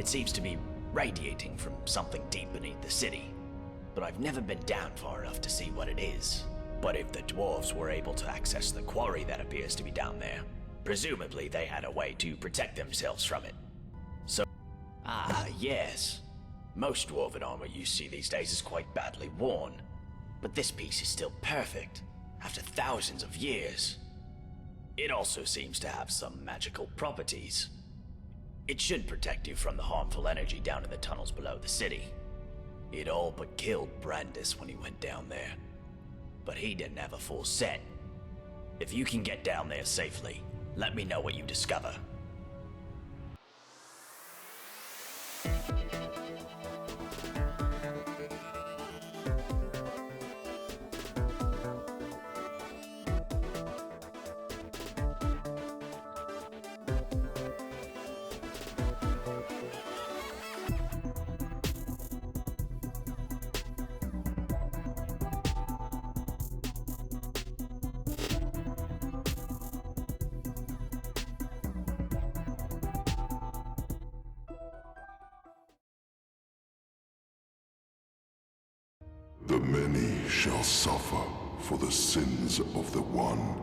It seems to be radiating from something deep beneath the city, but I've never been down far enough to see what it is. But if the dwarves were able to access the quarry that appears to be down there, presumably they had a way to protect themselves from it. So, yes. Most dwarven armor you see these days is quite badly worn, but this piece is still perfect, after thousands of years. It also seems to have some magical properties. It should protect you from the harmful energy down in the tunnels below the city. It all but killed Brandis when he went down there, but he didn't have a full set. If you can get down there safely, let me know what you discover. The many shall suffer for the sins of the one.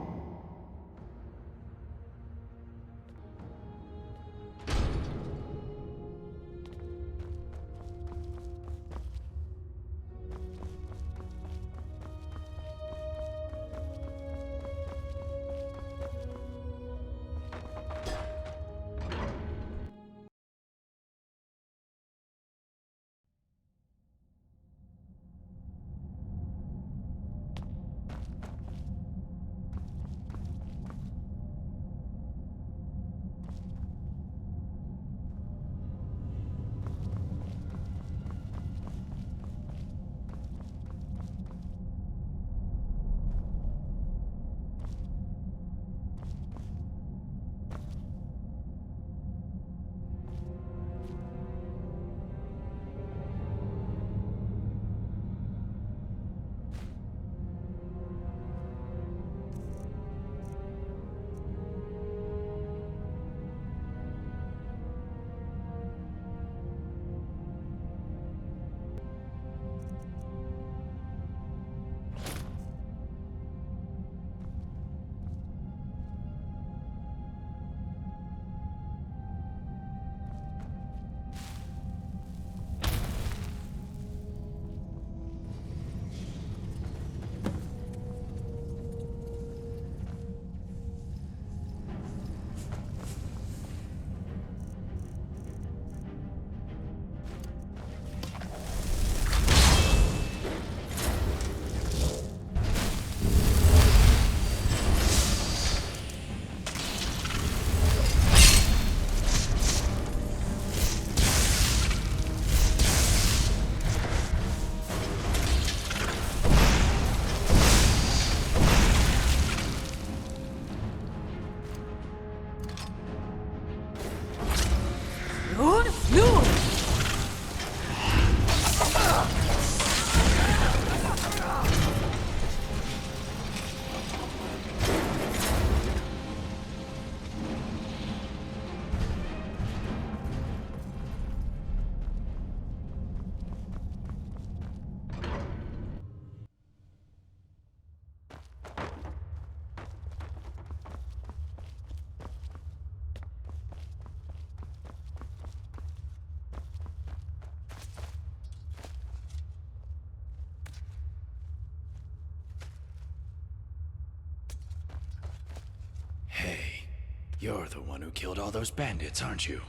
You're the one who killed all those bandits, aren't you?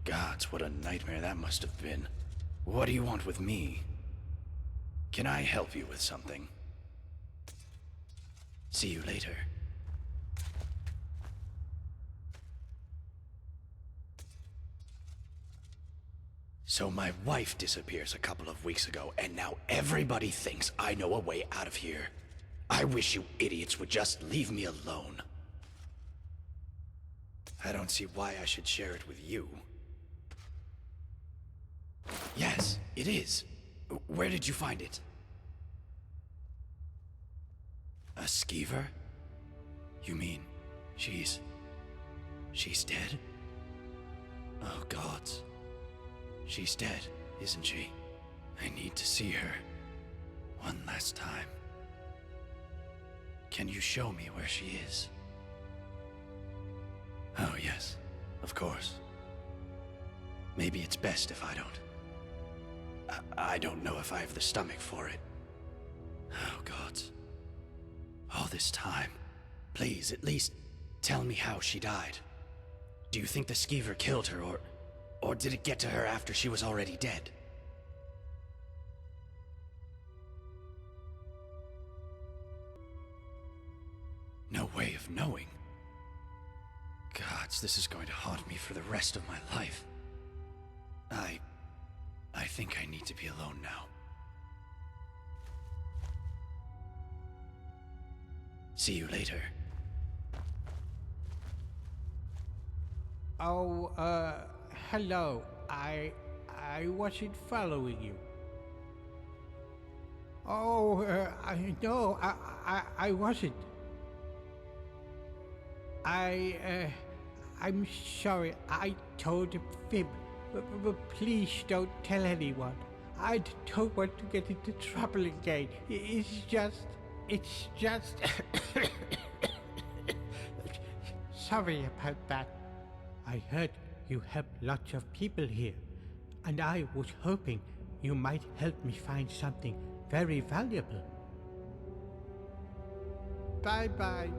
Gods, what a nightmare that must have been. What do you want with me? Can I help you with something? See you later. So my wife disappears a couple of weeks ago, and now everybody thinks I know a way out of here. I wish you idiots would just leave me alone. I don't see why I should share it with you. Yes, it is. Where did you find it? A skeever? You mean, she's dead? Oh gods. She's dead, isn't she? I need to see her. One last time. Can you show me where she is? Oh, yes, of course. Maybe it's best if I don't. I don't know if I have the stomach for it. Oh, God. All this time. Please, at least tell me how she died. Do you think the skeever killed her, or did it get to her after she was already dead? No way of knowing. Gods, this is going to haunt me for the rest of my life. I think I need to be alone now. See you later. Oh, hello. I wasn't following you. Oh, no, I wasn't. I'm sorry, I told a fib, but please don't tell anyone. I don't want to get into trouble again. It's just... Sorry about that. I heard you help lots of people here, and I was hoping you might help me find something very valuable. Bye-bye.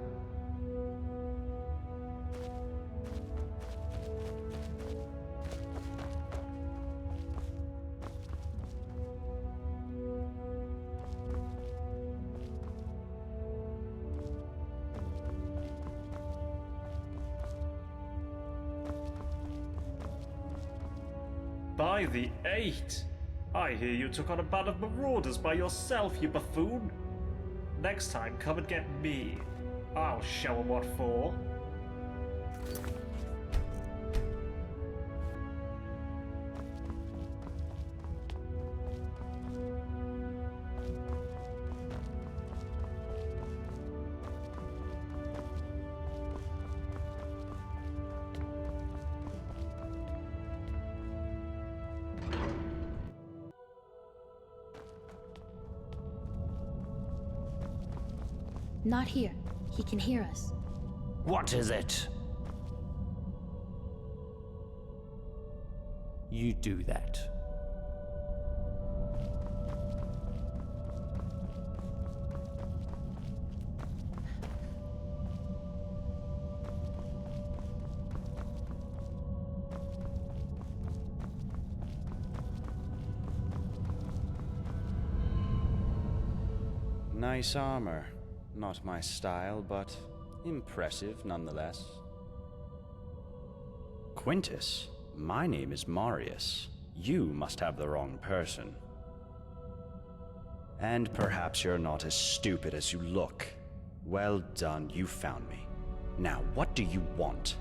By the 8! I hear you took on a band of marauders by yourself, you buffoon! Next time, come and get me. I'll show 'em what for. Not here. He can hear us. What is it? You do that. Nice armor. Not my style, but impressive nonetheless. Quintus, my name is Marius. You must have the wrong person. And perhaps you're not as stupid as you look. Well done, you found me. Now, what do you want?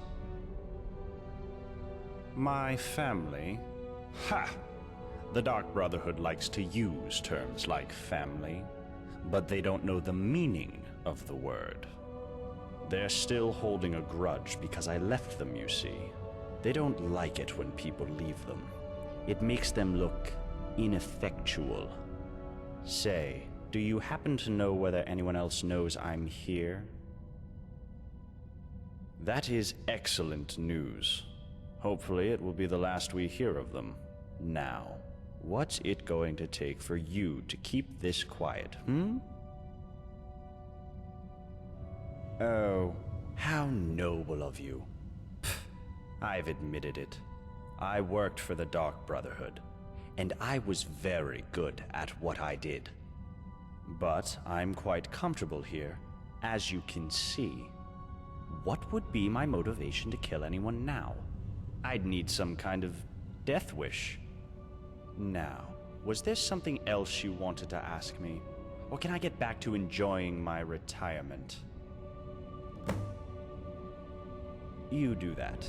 My family? Ha! The Dark Brotherhood likes to use terms like family, but they don't know the meaning of the word. They're still holding a grudge because I left them, you see. They don't like it when people leave them. It makes them look ineffectual. Say, do you happen to know whether anyone else knows I'm here? That is excellent news. Hopefully it will be the last we hear of them. Now, what's it going to take for you to keep this quiet, Oh, how noble of you. I've admitted it. I worked for the Dark Brotherhood, and I was very good at what I did. But I'm quite comfortable here, as you can see. What would be my motivation to kill anyone now? I'd need some kind of death wish. Now, was there something else you wanted to ask me? Or can I get back to enjoying my retirement? You do that.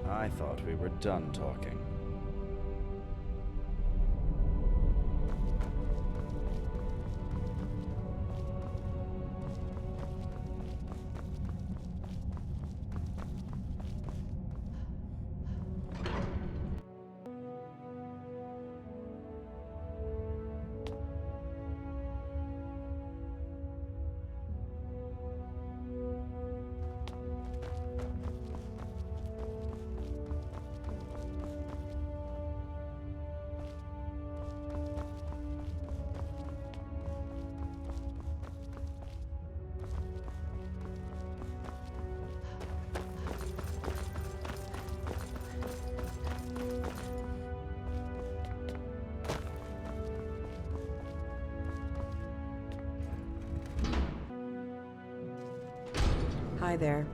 I thought we were done talking. Hi there.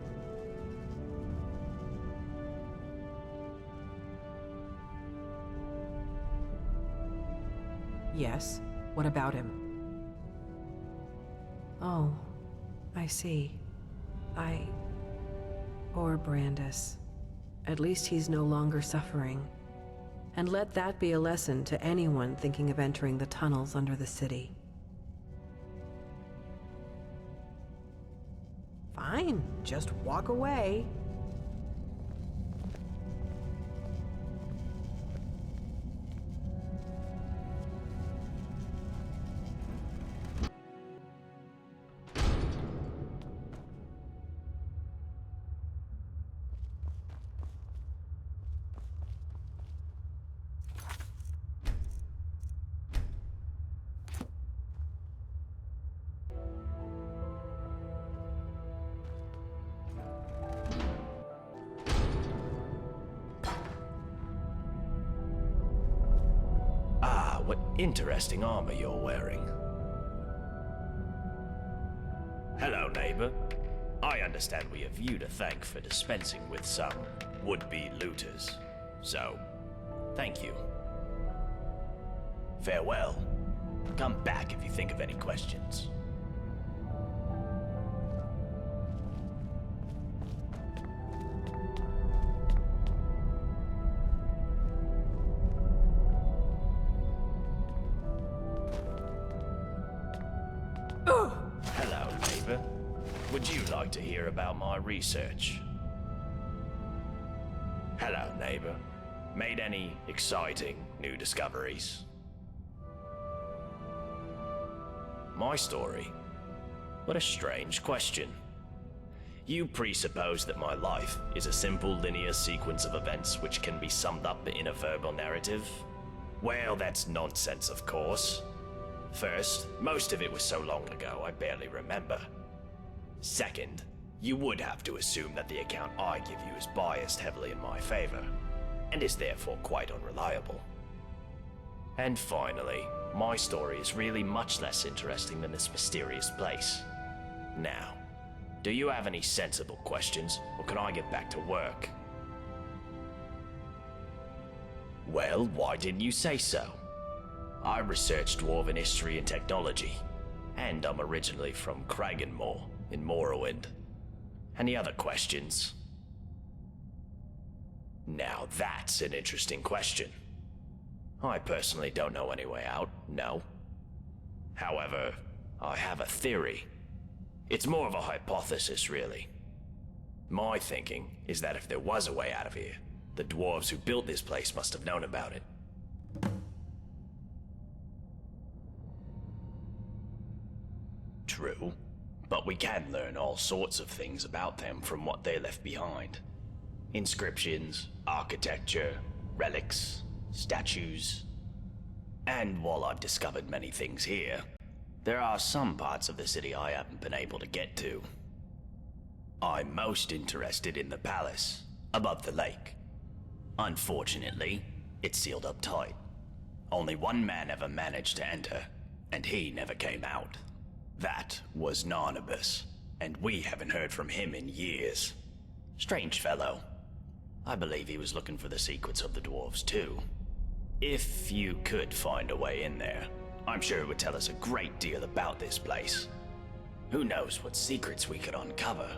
Yes, what about him? Oh, I see. Poor Brandis. At least he's no longer suffering. And let that be a lesson to anyone thinking of entering the tunnels under the city. Fine, just walk away. What interesting armor you're wearing. Hello, neighbor. I understand we have you to thank for dispensing with some would-be looters. So, thank you. Farewell. Come back if you think of any questions. Hello, neighbor. Would you like to hear about my research? Hello, neighbor. Made any exciting new discoveries? My story? What a strange question. You presuppose that my life is a simple linear sequence of events which can be summed up in a verbal narrative? Well, that's nonsense, of course. First, most of it was so long ago I barely remember. Second, you would have to assume that the account I give you is biased heavily in my favor, and is therefore quite unreliable. And finally, my story is really much less interesting than this mysterious place. Now, do you have any sensible questions, or can I get back to work? Well, why didn't you say so? I researched Dwarven history and technology, and I'm originally from Kragenmoor in Morrowind. Any other questions? Now that's an interesting question. I personally don't know any way out, no. However, I have a theory. It's more of a hypothesis, really. My thinking is that if there was a way out of here, the dwarves who built this place must have known about it. True, but we can learn all sorts of things about them from what they left behind. Inscriptions, architecture, relics, statues. And while I've discovered many things here, there are some parts of the city I haven't been able to get to. I'm most interested in the palace, above the lake. Unfortunately, it's sealed up tight. Only one man ever managed to enter, and he never came out. That was Narnabas, and we haven't heard from him in years. Strange fellow. I believe he was looking for the secrets of the dwarves too. If you could find a way in there, I'm sure it would tell us a great deal about this place. Who knows what secrets we could uncover?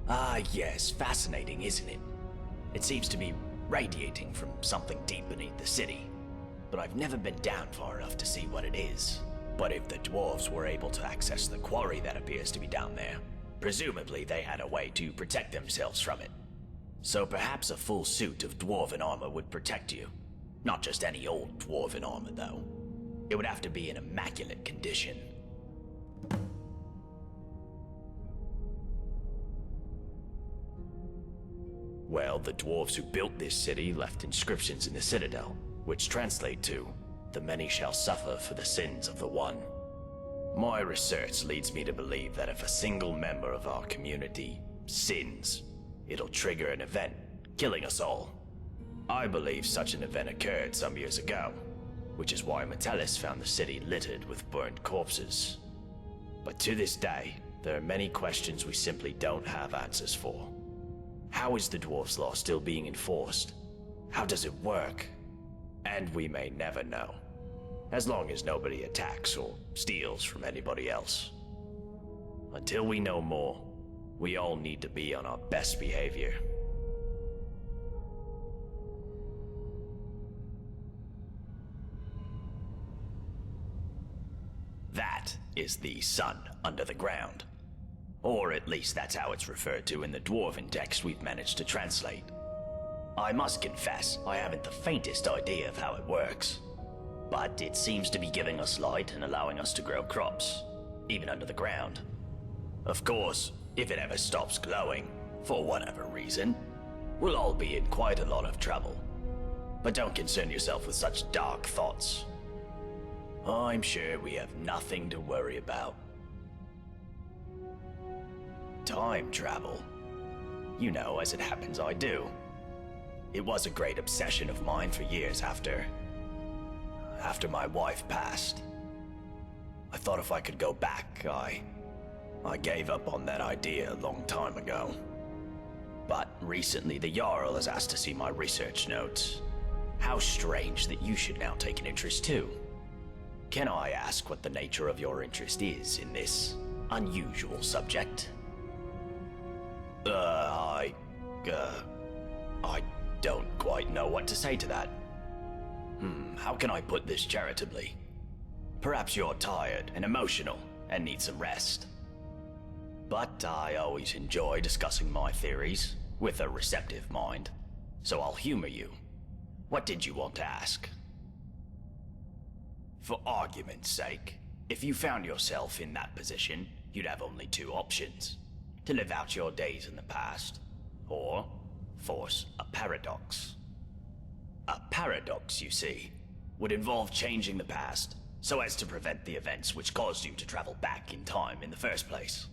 Ah yes, fascinating, isn't it? It seems to be radiating from something deep beneath the city. But I've never been down far enough to see what it is. But if the dwarves were able to access the quarry that appears to be down there, presumably they had a way to protect themselves from it. So perhaps a full suit of dwarven armor would protect you. Not just any old dwarven armor, though. It would have to be in immaculate condition. Well, the dwarves who built this city left inscriptions in the citadel, which translate to, "The many shall suffer for the sins of the one." My research leads me to believe that if a single member of our community sins, it'll trigger an event, killing us all. I believe such an event occurred some years ago, which is why Metellus found the city littered with burnt corpses. But to this day, there are many questions we simply don't have answers for. How is the Dwarf's Law still being enforced? How does it work? And we may never know, as long as nobody attacks or steals from anybody else. Until we know more, we all need to be on our best behavior. That is the sun under the ground. Or at least that's how it's referred to in the Dwarven text we've managed to translate. I must confess, I haven't the faintest idea of how it works. But it seems to be giving us light and allowing us to grow crops, even under the ground. Of course, if it ever stops glowing, for whatever reason, we'll all be in quite a lot of trouble. But don't concern yourself with such dark thoughts. I'm sure we have nothing to worry about. Time travel. You know, as it happens, I do. It was a great obsession of mine for years after my wife passed. I thought if I could go back, I gave up on that idea a long time ago. But recently the Jarl has asked to see my research notes. How strange that you should now take an interest too. Can I ask what the nature of your interest is in this unusual subject? I don't quite know what to say to that. How can I put this charitably? Perhaps you're tired and emotional and need some rest. But I always enjoy discussing my theories with a receptive mind, so I'll humor you. What did you want to ask? For argument's sake, if you found yourself in that position, you'd have only two options. To live out your days in the past, or force a paradox. A paradox, you see, would involve changing the past so as to prevent the events which caused you to travel back in time in the first place.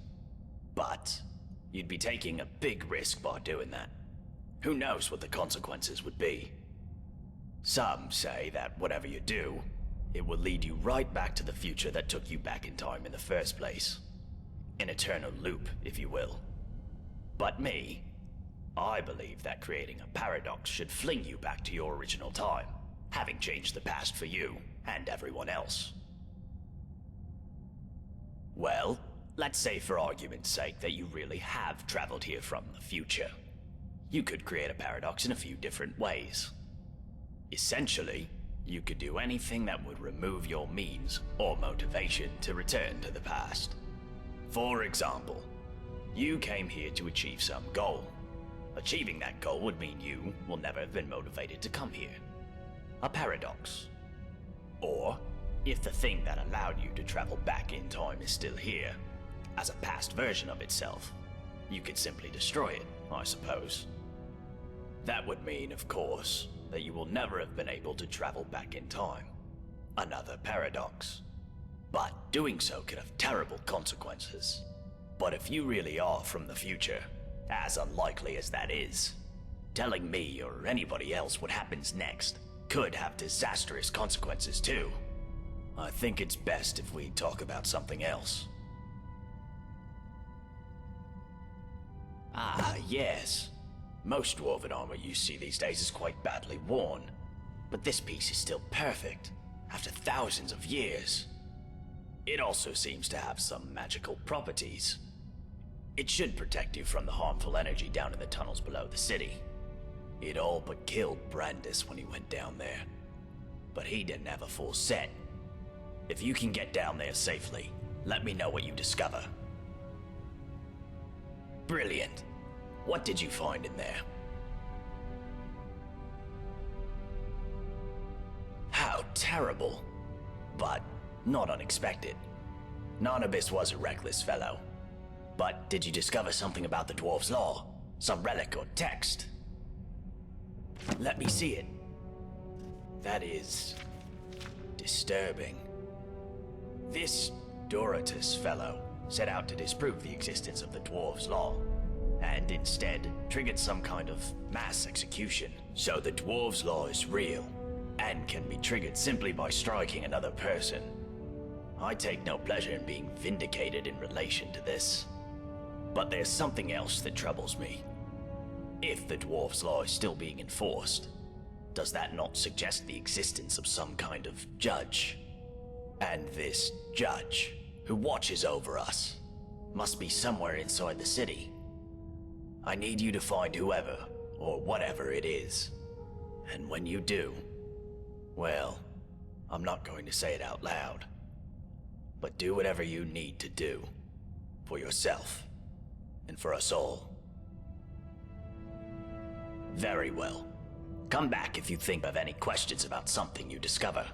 But you'd be taking a big risk by doing that. Who knows what the consequences would be? Some say that whatever you do, it will lead you right back to the future that took you back in time in the first place. An eternal loop, if you will. But me, I believe that creating a paradox should fling you back to your original time, having changed the past for you and everyone else. Well, let's say for argument's sake that you really have traveled here from the future. You could create a paradox in a few different ways. Essentially, you could do anything that would remove your means or motivation to return to the past. For example, you came here to achieve some goal. Achieving that goal would mean you will never have been motivated to come here. A paradox. Or, if the thing that allowed you to travel back in time is still here, as a past version of itself, you could simply destroy it, I suppose. That would mean, of course, that you will never have been able to travel back in time. Another paradox. But doing so could have terrible consequences. But if you really are from the future, as unlikely as that is, telling me or anybody else what happens next could have disastrous consequences too. I think it's best if we talk about something else. Ah, yes. Most dwarven armor you see these days is quite badly worn, but this piece is still perfect, after thousands of years. It also seems to have some magical properties. It should protect you from the harmful energy down in the tunnels below the city. It all but killed Brandis when he went down there, but he didn't have a full set. If you can get down there safely, let me know what you discover. Brilliant. What did you find in there? How terrible. But not unexpected. Nonabis was a reckless fellow. But did you discover something about the Dwarf's Law? Some relic or text? Let me see it. That is disturbing. This Dorotus fellow set out to disprove the existence of the Dwarf's Law, and instead triggered some kind of mass execution. So the Dwarf's Law is real, and can be triggered simply by striking another person. I take no pleasure in being vindicated in relation to this. But there's something else that troubles me. If the dwarf's law is still being enforced, does that not suggest the existence of some kind of judge? And this judge, who watches over us, must be somewhere inside the city. I need you to find whoever, or whatever it is. And when you do, well, I'm not going to say it out loud, but do whatever you need to do, for yourself, and for us all. Very well. Come back if you think of any questions about something you discover.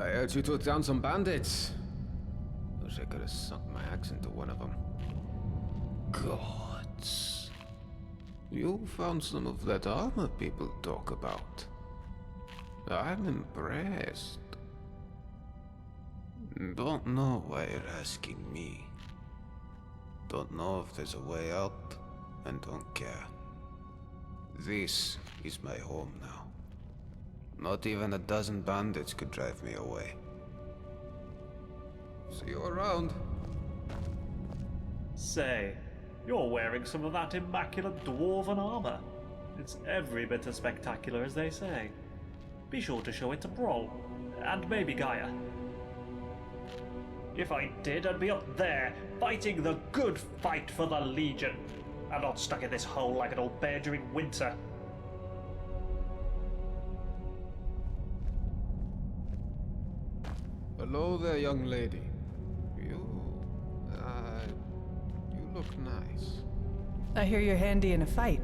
I heard you took down some bandits. Wish I could have sunk my axe into one of them. Gods. You found some of that armor people talk about. I'm impressed. Don't know why you're asking me. Don't know if there's a way out, and don't care. This is my home now. Not even a dozen bandits could drive me away. See you around. Say, you're wearing some of that immaculate dwarven armor. It's every bit as spectacular as they say. Be sure to show it to Brol, and maybe Gaia. If I did, I'd be up there, fighting the good fight for the Legion, and not stuck in this hole like an old bear during winter. Hello there, young lady. You look nice. I hear you're handy in a fight.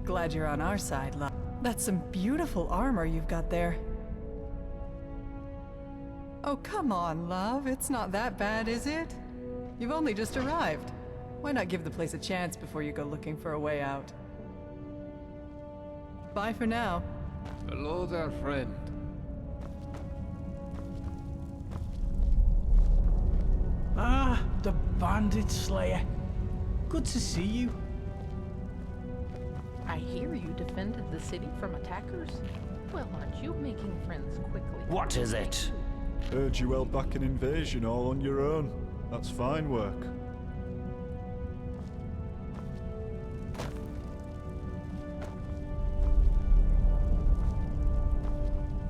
Glad you're on our side, love. That's some beautiful armor you've got there. Oh, come on, love. It's not that bad, is it? You've only just arrived. Why not give the place a chance before you go looking for a way out? Bye for now. Hello there, friend. Ah, the bandit slayer. Good to see you. I hear you defended the city from attackers. Well, aren't you making friends quickly? What is it? Heard you held back an invasion all on your own. That's fine work.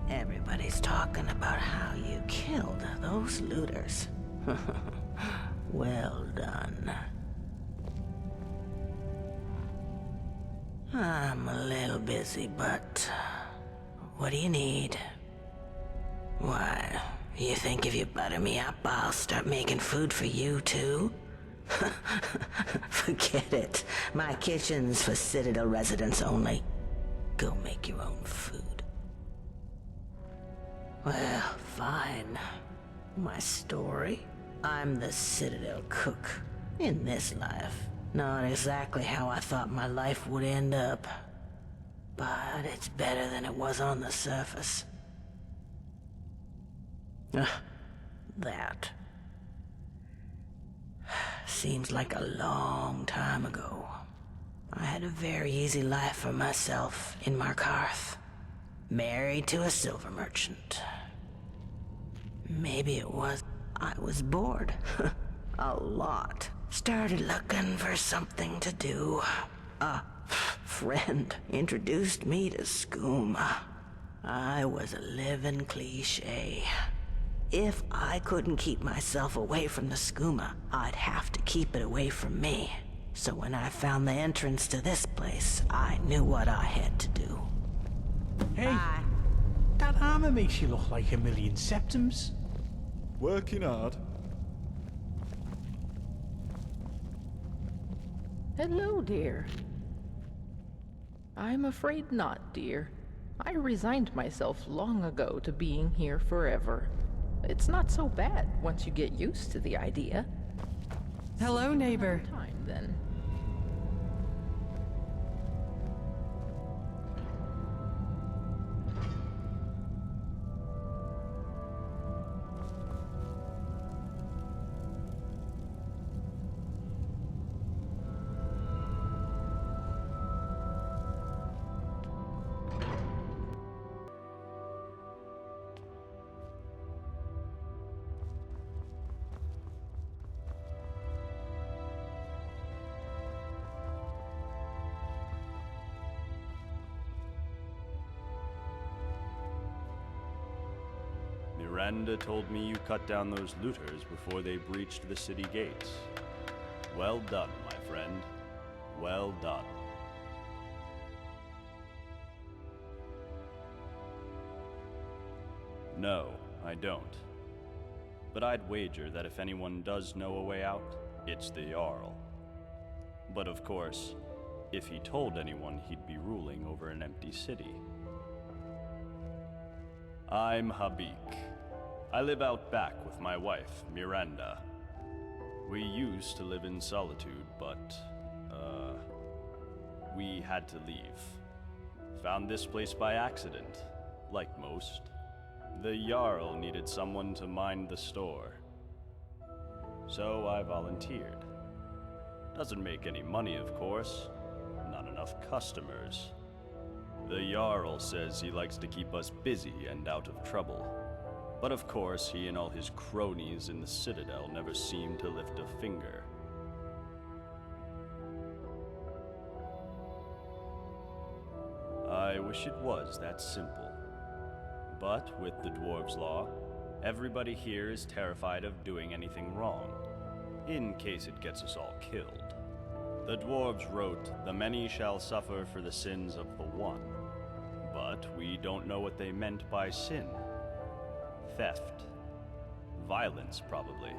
Everybody's talking about how you killed those looters. Well done. I'm a little busy, but what do you need? Why, you think if you butter me up, I'll start making food for you too? Forget it. My kitchen's for Citadel residents only. Go make your own food. Well, fine. My story? I'm the Citadel cook. In this life. Not exactly how I thought my life would end up. but it's better than it was on the surface. That seems like a long time ago. I had a very easy life for myself in Markarth, married to a silver merchant. Maybe it was I was bored. A lot. Started looking for something to do. A friend introduced me to skooma. I was a living cliche. If I couldn't keep myself away from the skooma, I'd have to keep it away from me. So when I found the entrance to this place, I knew what I had to do. Hey, that armor makes you look like a million septums. Working hard. Hello, dear. I'm afraid not, dear. I resigned myself long ago to being here forever. It's not so bad once you get used to the idea. Hello, neighbor. Time then. Miranda told me you cut down those looters before they breached the city gates. Well done, my friend. Well done. No, I don't. But I'd wager that if anyone does know a way out, it's the Jarl. But of course, if he told anyone, he'd be ruling over an empty city. I'm Habik. I live out back with my wife, Miranda. We used to live in solitude, but, we had to leave. Found this place by accident, like most. The Jarl needed someone to mind the store. So I volunteered. Doesn't make any money, of course. Not enough customers. The Jarl says he likes to keep us busy and out of trouble. But of course, he and all his cronies in the Citadel never seem to lift a finger. I wish it was that simple. But with the dwarves' law, everybody here is terrified of doing anything wrong, in case it gets us all killed. The dwarves wrote, "The many shall suffer for the sins of the one." But we don't know what they meant by sin. Theft. Violence, probably.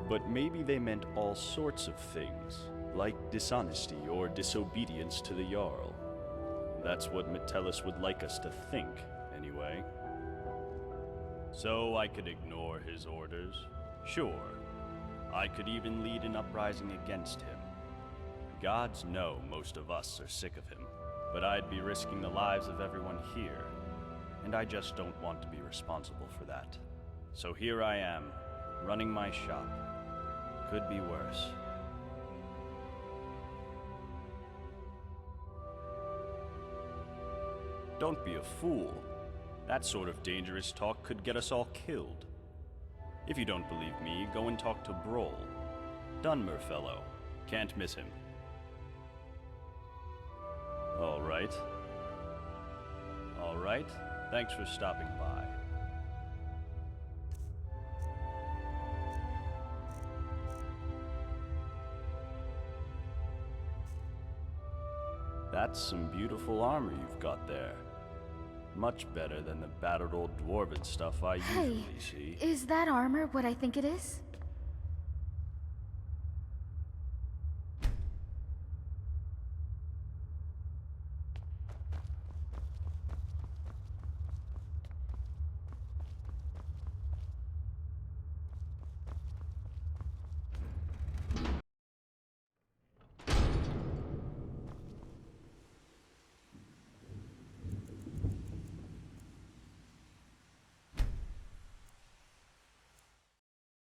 But maybe they meant all sorts of things, like dishonesty or disobedience to the Jarl. That's what Metellus would like us to think, anyway. So I could ignore his orders. Sure. I could even lead an uprising against him. Gods know most of us are sick of him, but I'd be risking the lives of everyone here. And I just don't want to be responsible for that. So here I am, running my shop. Could be worse. Don't be a fool. That sort of dangerous talk could get us all killed. If you don't believe me, go and talk to Broll. Dunmer fellow. Can't miss him. All right. All right. Thanks for stopping by. That's some beautiful armor you've got there. Much better than the battered old dwarven stuff I usually see. Is that armor what I think it is?